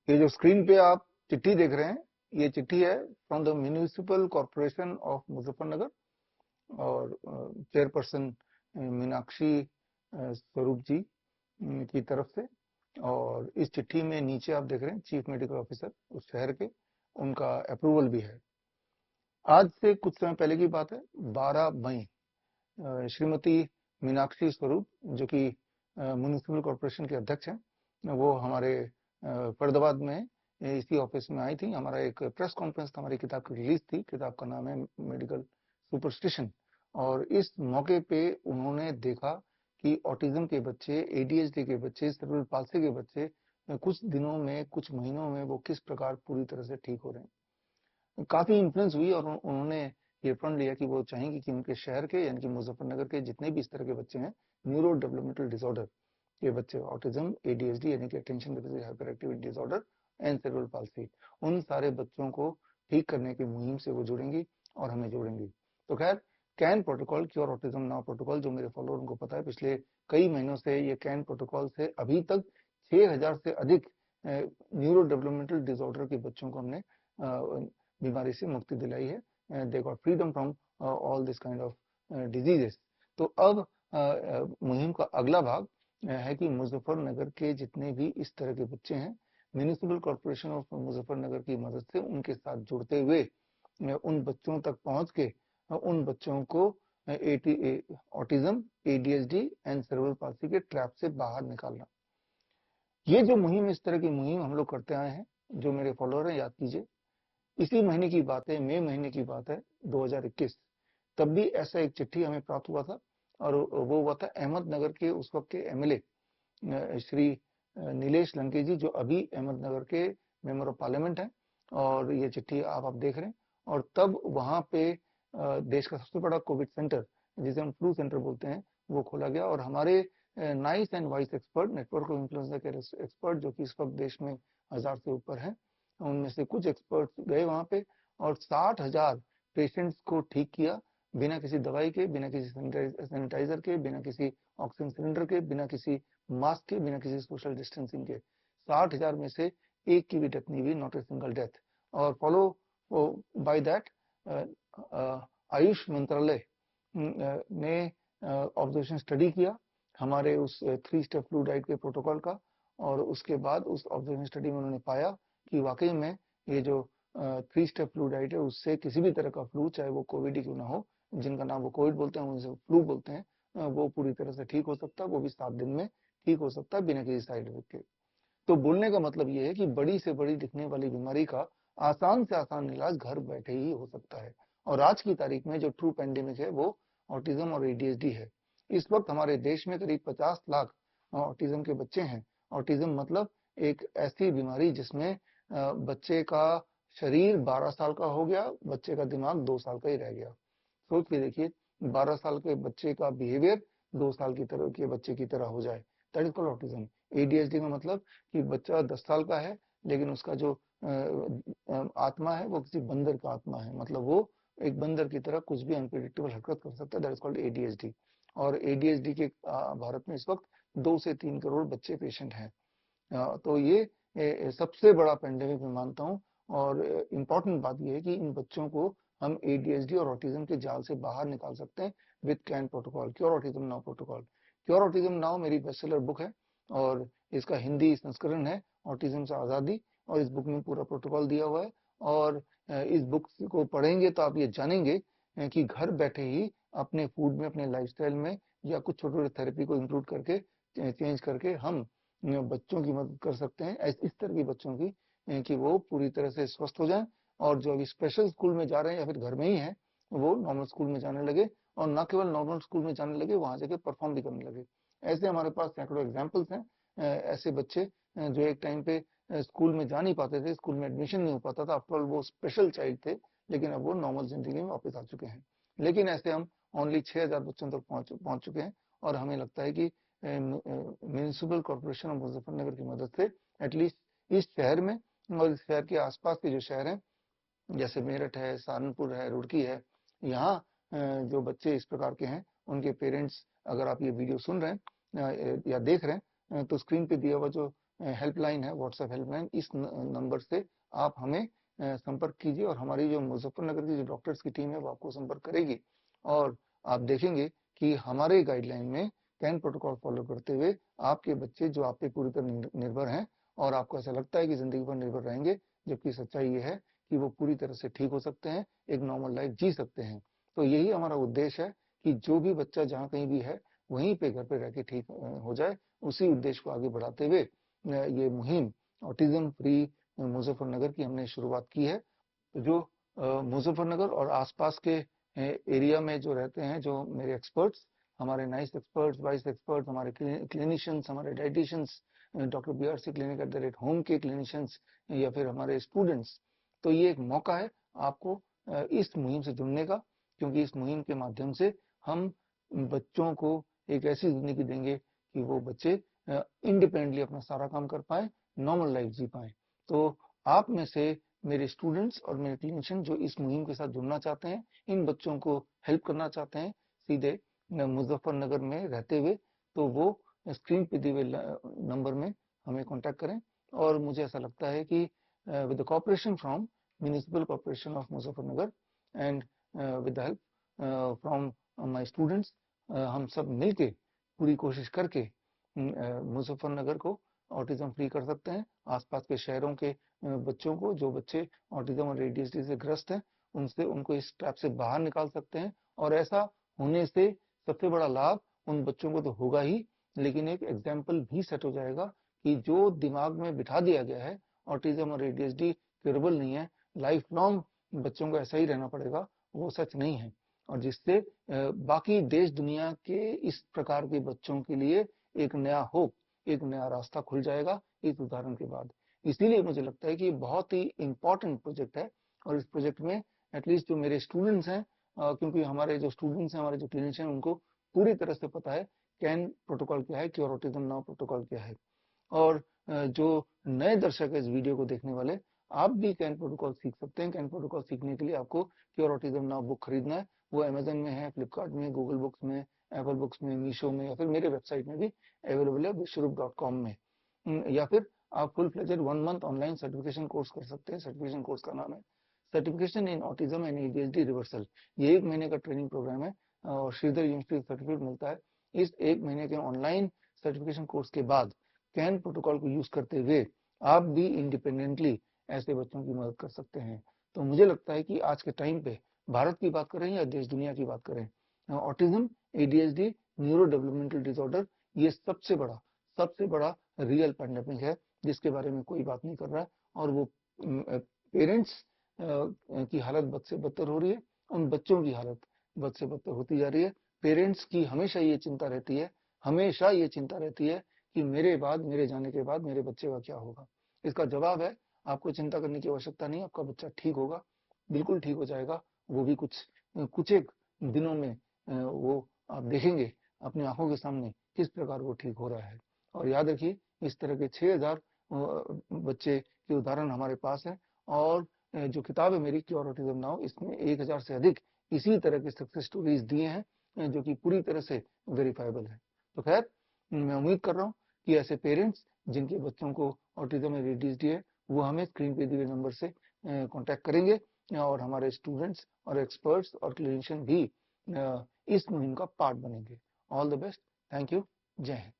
ये जो स्क्रीन पे आप चिट्ठी देख रहे हैं, ये चिट्ठी है from the municipal corporation of Muzaffarnagar और चेयरपर्सन मीनाक्षी स्वरूप जी की तरफ से। और इस चिट्ठी में नीचे आप देख रहे हैं चीफ मेडिकल ऑफिसर उस शहर के, उनका अप्रूवल भी है। आज से कुछ समय पहले की बात है, 12 मई, श्रीमती मीनाक्षी स्वरूप जो कि म्यूनिसिपल कॉर्पोरेशन के अध्यक्ष हैं, वो हमारे फरीदाबाद में इसी ऑफिस में आई थी। हमारा एक प्रेस कॉन्फ्रेंस था, हमारी किताब की रिलीज थी। किताब का नाम है मेडिकल सुपरस्टिशन। और इस मौके पे उन्होंने देखा कि ऑटिज्म के बच्चे, एडीएचडी के बच्चे, सेरेब्रल पाल्सी के बच्चे कुछ दिनों में, कुछ महीनों में वो किस प्रकार पूरी तरह से ठीक हो रहे हैं। काफी इन्फ्लुएंस हुई और उन्होंने ये प्रण लिया कि वो चाहेंगे कि उनके शहर के यानी कि मुजफ्फरनगर के जितने भी इस तरह के बच्चे हैं, न्यूरो डेवलपमेंटल डिसऑर्डर के बच्चे, ऑटिज्म, एडीएचडी यानी कि attention deficit hyper activity disorder and cerebral palsy, उन सारे बच्चों को ठीक करने की मुहिम से वो जुड़ेंगी और हमें जोड़ेंगी। तो खैर, can protocol, cure autism now protocol, जो मेरे फॉलोअर उनको पता है, पिछले कई महीनों से ये कैन प्रोटोकॉल से अभी तक 6000 से अधिक न्यूरो डेवलपमेंटल डिसऑर्डर के बच्चों को हमने बीमारी से मुक्ति दिलाई है। They got freedom from all this kind of diseases. तो अब मुहिम का अगला भाग है कि मुजफ्फरनगर के जितने भी इस तरह के बच्चे हैं, म्यूनिसिपल कॉर्पोरेशन ऑफ मुजफ्फरनगर की मदद से उनके साथ जुड़ते हुए उन बच्चों तक पहुंच के उन बच्चों को autism, ADHD and cerebral palsy के ट्रैप से बाहर निकालना। ये जो मुहिम, इस तरह की मुहिम हम लोग करते आए हैं, जो मेरे फॉलोअर हैं, याद कीजिए, इसी महीने की बात है, मई महीने की बात है 2021, तब भी ऐसा एक चिट्ठी हमें प्राप्त हुआ था और वो हुआ था अहमदनगर के उस वक्त के एमएलए श्री नीलेश लंके जी, जो अभी अहमदनगर के मेंबर ऑफ पार्लियामेंट हैं। और ये चिट्ठी आप देख रहे हैं। और तब वहां पे देश का सबसे बड़ा कोविड सेंटर, जिसे हम फ्लू सेंटर बोलते हैं, वो खोला गया। और हमारे nice and vice expert, network of influenza के एक्सपर्ट, जो कि इस वक्त देश में 1000 से ऊपर हैं, उनमें से कुछ एक्सपर्ट्स गए वहां पे और 60,000 पेशेंट्स को ठीक किया, बिना किसी दवाई के, बिना किसी सैनिटाइजर के, बिना किसी ऑक्सीजन सिलेंडर के, बिना किसी मास्क के, बिना किसी सोशल डिस्टेंसिंग के। 60,000 में से एक की भी डेथ नहीं हुई, नॉट ए सिंगल डेथ। और फॉलो बाय दैट आयुष मंत्रालय ने ऑब्जर्वेशन स्टडी किया हमारे उस 3 स्टेप फ्लू डाइट के प्रोटोकॉल का। और उसके बाद उस ऑब्जर्वेशन स्टडी में उन्होंने पाया कि वाकई में ये जो 3 स्टेप फ्लू डाइट है, उससे किसी भी तरह का फ्लू, चाहे वो कोविड ही क्यों ना हो, जिनका नाम वो कोविड बोलते हैं, उनसे फ्लू बोलते हैं, वो पूरी तरह से ठीक हो सकता है, वो भी 7 दिन में ठीक हो सकता है बिना किसी साइड इफेक्ट के। तो बोलने का मतलब ये है कि बड़ी से बड़ी दिखने वाली बीमारी का आसान से आसान इलाज घर बैठे ही हो सकता है। और आज की तारीख में जो ट्रू पेंडेमिक है, वो ऑटिज्म और एडीएचडी है। इस वक्त हमारे देश में करीब 50 लाख ऑटिज्म के बच्चे हैं। ऑटिज्म मतलब एक ऐसी बीमारी जिसमें बच्चे का शरीर 12 साल का हो गया, बच्चे का दिमाग 2 साल का ही रह गया। सोच के देखिए, 12 साल के बच्चे का बिहेवियर 2 साल की तरह के बच्चे की तरह हो जाए, that is called autism. ADHD का मतलब कि बच्चा 10 साल का है, लेकिन उसका जो आत्मा है वो किसी बंदर का आत्मा है, मतलब वो एक बंदर की तरह कुछ भी अनप्रेडिक्टेबल हरकत कर सकता है, दैट इज कॉल्ड एडीएचडी। और एडीएचडी के भारत में इस वक्त 2 से 3 करोड़ बच्चे पेशेंट हैं। तो ये सबसे बड़ा पेंडेमिक मैं मानता हूँ। और इम्पॉर्टेंट बात यह है कि इन बच्चों को हम एडीएचडी और ऑटिज्म के जाल से बाहर निकाल सकते हैं with can protocol, cure autism now protocol. Cure autism now मेरी बेस्टसेलर बुक है और इसका हिंदी संस्करण है ऑटिज्म से आजादी, और इस बुक में पूरा प्रोटोकॉल दिया हुआ है। और इस बुक को पढ़ेंगे तो आप ये जानेंगे कि घर बैठे ही अपने फूड में, अपने लाइफस्टाइल में, या कुछ छोटे छोटे थेरेपी को इंक्लूड करके, चेंज करके हम बच्चों की मदद कर सकते हैं, इस तरह की बच्चों की, कि वो पूरी तरह से स्वस्थ हो जाएं। और जो अभी स्पेशल स्कूल में जा रहे हैं या फिर घर में ही हैं, वो नॉर्मल स्कूल में जाने लगे, और न केवल नॉर्मल स्कूल में जाने लगे, वहां जाके परफॉर्म भी करने लगे। ऐसे हमारे पास सैकड़ों एग्जाम्पल्स हैं। ऐसे बच्चे जो एक टाइम पे स्कूल में जा नहीं पाते थे, स्कूल में एडमिशन नहीं हो पाता था, आफ्टर ऑल वो स्पेशल चाइल्ड थे, लेकिन अब वो नॉर्मल जिंदगी में वापस आ चुके हैं। लेकिन ऐसे हम ओनली 6000 बच्चों तक पहुंच चुके हैं। और हमें लगता है कि म्यूनिसिपल कॉर्पोरेशन ऑफ मुजफ्फरनगर की मदद से एटलीस्ट इस शहर में और इस शहर के आसपास के जो शहर हैं, जैसे मेरठ है, सहारनपुर है, रुड़की है, यहाँ जो बच्चे इस प्रकार के हैं, उनके पेरेंट्स, अगर आप ये वीडियो सुन रहे हैं या देख रहे हैं, तो स्क्रीन पे दिया हुआ जो हेल्पलाइन है, व्हाट्सएप हेल्पलाइन, इस नंबर से आप हमें संपर्क कीजिए और हमारी जो मुजफ्फरनगर की जो डॉक्टर्स की टीम है वो आपको संपर्क करेगी और आप देखेंगे कि हमारे गाइडलाइन में कैन प्रोटोकॉल फॉलो करते हुए आपके बच्चे जो आप पे पूरी तरह निर्भर हैं और आपको ऐसा लगता है कि जिंदगी भर निर्भर रहेंगे, जबकि सच्चाई ये है कि वो पूरी तरह से ठीक हो सकते हैं, एक नॉर्मल लाइफ जी सकते हैं। तो यही हमारा उद्देश्य है कि जो भी बच्चा जहाँ कहीं भी है वहीं पे घर पे रह के ठीक हो जाए। उसी उद्देश्य को आगे बढ़ाते हुए ये मुहिम ऑटिज्म फ्री मुजफ्फरनगर की हमने शुरुआत की है। तो जो मुजफ्फरनगर और आसपास के एरिया में जो रहते हैं, जो मेरे एक्सपर्ट्स, हमारे नाइस एक्सपर्ट्स, वाइस एक्सपर्ट्स, हमारे क्लिनिशियंस, हमारे dieticians, doctor BRC clinic @home के क्लिनिशियंस या फिर हमारे स्टूडेंट्स, तो ये एक मौका है आपको इस मुहिम से जुड़ने का, क्योंकि इस मुहिम के माध्यम से हम बच्चों को एक ऐसी जिंदगी देंगे कि वो बच्चे इंडिपेंडेंटली अपना सारा काम कर पाए, नॉर्मल लाइफ जी पाए। तो आप में से मेरे स्टूडेंट्स और मेरे क्लिनिशियन जो इस मुहिम के साथ जुड़ना चाहते हैं, इन बच्चों को हेल्प करना चाहते हैं सीधे मुजफ्फरनगर में रहते हुए, तो वो स्क्रीन पे दिए हुए नंबर में हमें कांटेक्ट करें। और मुझे ऐसा लगता है कि with the cooperation from municipal corporation of Muzaffarnagar and with the help from my students, हम सब मिलके पूरी कोशिश करके मुजफ्फरनगर को ऑटिज्म फ्री कर सकते हैं। आसपास के शहरों के बच्चों को, जो बच्चे ऑटिज्म और ADHD से ग्रस्त हैं, उनसे उनको इस ट्रैप से बाहर निकाल सकते हैं। और ऐसा होने से सबसे बड़ा लाभ उन बच्चों को तो होगा ही, लेकिन एक एग्जाम्पल भी सेट हो जाएगा कि जो दिमाग में बिठा दिया गया है ऑटिज्म और ADHD क्यूरेबल नहीं है, लाइफ लॉन्ग बच्चों को ऐसा ही रहना पड़ेगा, वो सच नहीं है। और जिससे बाकी देश दुनिया के इस प्रकार के बच्चों के लिए एक नया होप, एक नया रास्ता खुल जाएगा इस उदाहरण के बाद। इसीलिए मुझे लगता है कि बहुत ही इंपॉर्टेंट प्रोजेक्ट है और इस प्रोजेक्ट में एटलीस्ट जो मेरे स्टूडेंट्स हैं, क्योंकि हमारे जो स्टूडेंट्स हैं, हमारे जो क्लिनिशियन, उनको पूरी तरह से पता है कैन प्रोटोकॉल क्या है, क्योर ऑटिज्म नाउ प्रोटोकॉल क्या है। और जो नए दर्शक है इस वीडियो को देखने वाले, आप भी कैन प्रोटोकॉल सीख सकते हैं। कैन प्रोटोकॉल सीखने के लिए आपको क्योर ऑटिज्म नाउ बुक खरीदना है। वो अमेजन में है, फ्लिपकार्ट में, गूगल बुक्स में, एप्पल बुक्स में, मीशो में, या फिर मेरे वेबसाइट में भी अवेलेबल है विश्वरूप.com में। या फिर आप full fledged 1 month online certification course कर सकते हैं। सर्टिफिकेशन कोर्स का नाम है certification in autism and ADHD reversal. ये 1 महीने का ट्रेनिंग प्रोग्राम है और श्रीधर यूनिवर्सिटी सर्टिफिकेट मिलता है। इस 1 महीने के ऑनलाइन सर्टिफिकेशन कोर्स के बाद कैन प्रोटोकॉल को यूज करते हुए आप भी इंडिपेंडेंटली ऐसे बच्चों की मदद कर सकते हैं। तो मुझे लगता है कि आज के टाइम पे भारत की बात करें या देश दुनिया की बात करें, autism, ADHD, neuro developmental disorder, ये सबसे बड़ा रियल पैंडेमिक है जिसके बारे में कोई बात नहीं कर रहा है। और वो पेरेंट्स की हालत बद से बदतर हो रही है, उन बच्चों की हालत बद से बदतर होती जा रही है। पेरेंट्स की हमेशा ये चिंता रहती है, हमेशा ये चिंता रहती है कि मेरे जाने के बाद मेरे बच्चे का क्या होगा। इसका जवाब है, आपको चिंता करने की आवश्यकता नहीं, आपका बच्चा ठीक होगा, बिल्कुल ठीक हो जाएगा। वो भी कुछ एक दिनों में वो आप देखेंगे अपनी आंखों के सामने किस प्रकार वो ठीक हो रहा है। और याद रखिए, इस तरह के 6000 बच्चे के उदाहरण हमारे पास है। और जो किताब है मेरी क्योर ऑटिज्म नाउ, इसमें 1000 से अधिक इसी तरह के सक्सेस स्टोरीज दिए हैं जो कि पूरी तरह से वेरीफाइबल है। तो खैर, मैं उम्मीद कर रहा हूँ कि ऐसे पेरेंट्स जिनके बच्चों को ऑटिज्म या ADHD है, वो हमें स्क्रीन पे दिए नंबर से कांटेक्ट करेंगे और हमारे स्टूडेंट्स और एक्सपर्ट्स और क्लिनिशियन भी इस मुहिम का पार्ट बनेंगे। All the best, thank you, जय हिंद।